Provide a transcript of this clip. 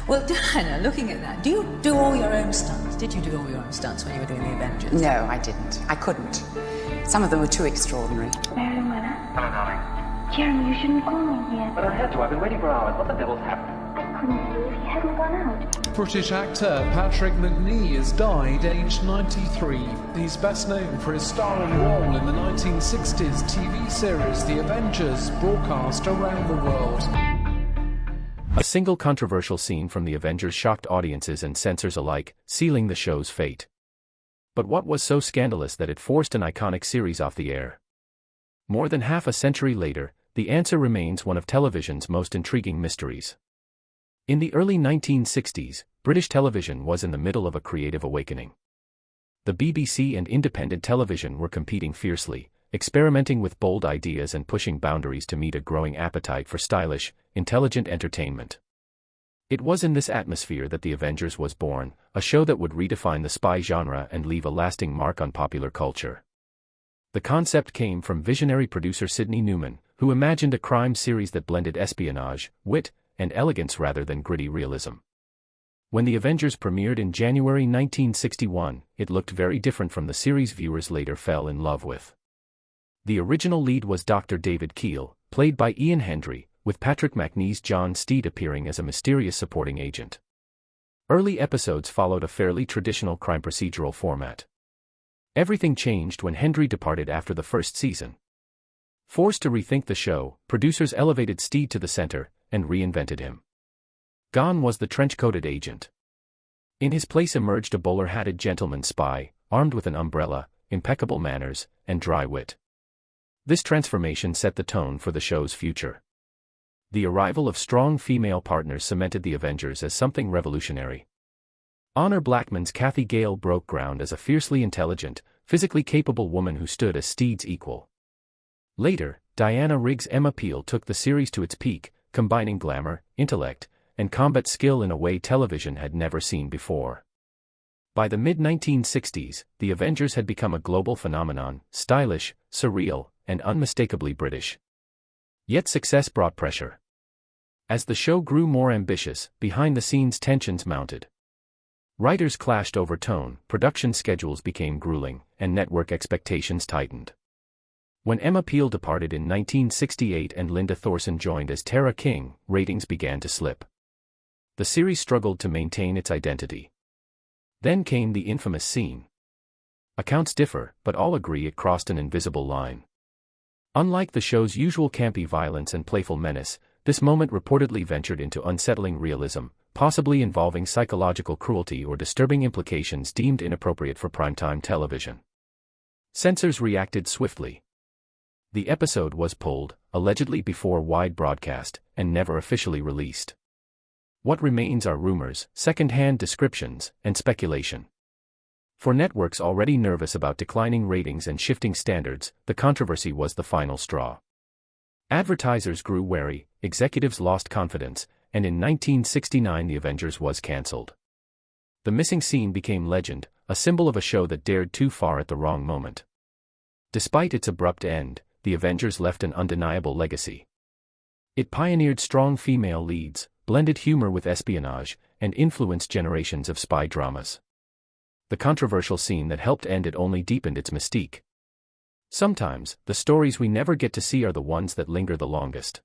Well, Diana, looking at that, do you do all your own stunts? Did you do all your own stunts when you were doing the Avengers? No, I didn't. I couldn't. Some of them were too extraordinary. Marilyn Winner? Hello, darling. Jeremy, you shouldn't call me yet. But I had to. I've been waiting for hours. What the devil's happened? I couldn't believe he hadn't gone out. British actor Patrick Macnee has died aged 93. He's best known for his starring role in the 1960s TV series The Avengers, broadcast around the world. A single controversial scene from The Avengers shocked audiences and censors alike, sealing the show's fate. But what was so scandalous that it forced an iconic series off the air? More than half a century later, the answer remains one of television's most intriguing mysteries. In the early 1960s, British television was in the middle of a creative awakening. The BBC and independent television were competing fiercely, experimenting with bold ideas and pushing boundaries to meet a growing appetite for stylish, intelligent entertainment. It was in this atmosphere that The Avengers was born, a show that would redefine the spy genre and leave a lasting mark on popular culture. The concept came from visionary producer Sidney Newman, who imagined a crime series that blended espionage, wit, and elegance rather than gritty realism. When The Avengers premiered in January 1961, it looked very different from the series viewers later fell in love with. The original lead was Dr. David Keel, played by Ian Hendry, with Patrick Macnee's John Steed appearing as a mysterious supporting agent. Early episodes followed a fairly traditional crime procedural format. Everything changed when Hendry departed after the first season. Forced to rethink the show, producers elevated Steed to the center and reinvented him. Gone was the trench-coated agent. In his place emerged a bowler-hatted gentleman spy, armed with an umbrella, impeccable manners, and dry wit. This transformation set the tone for the show's future. The arrival of strong female partners cemented the Avengers as something revolutionary. Honor Blackman's Kathy Gale broke ground as a fiercely intelligent, physically capable woman who stood as Steed's equal. Later, Diana Rigg's Emma Peel took the series to its peak, combining glamour, intellect, and combat skill in a way television had never seen before. By the mid-1960s, The Avengers had become a global phenomenon, stylish, surreal, and unmistakably British. Yet success brought pressure. As the show grew more ambitious, behind-the-scenes tensions mounted. Writers clashed over tone, production schedules became grueling, and network expectations tightened. When Emma Peel departed in 1968 and Linda Thorson joined as Tara King, ratings began to slip. The series struggled to maintain its identity. Then came the infamous scene. Accounts differ, but all agree it crossed an invisible line. Unlike the show's usual campy violence and playful menace, this moment reportedly ventured into unsettling realism, possibly involving psychological cruelty or disturbing implications deemed inappropriate for primetime television. Censors reacted swiftly. The episode was pulled, allegedly before wide broadcast, and never officially released. What remains are rumors, second-hand descriptions, and speculation. For networks already nervous about declining ratings and shifting standards, the controversy was the final straw. Advertisers grew wary, executives lost confidence, and in 1969 The Avengers was cancelled. The missing scene became legend, a symbol of a show that dared too far at the wrong moment. Despite its abrupt end, The Avengers left an undeniable legacy. It pioneered strong female leads, blended humor with espionage, and influenced generations of spy dramas. The controversial scene that helped end it only deepened its mystique. Sometimes, the stories we never get to see are the ones that linger the longest.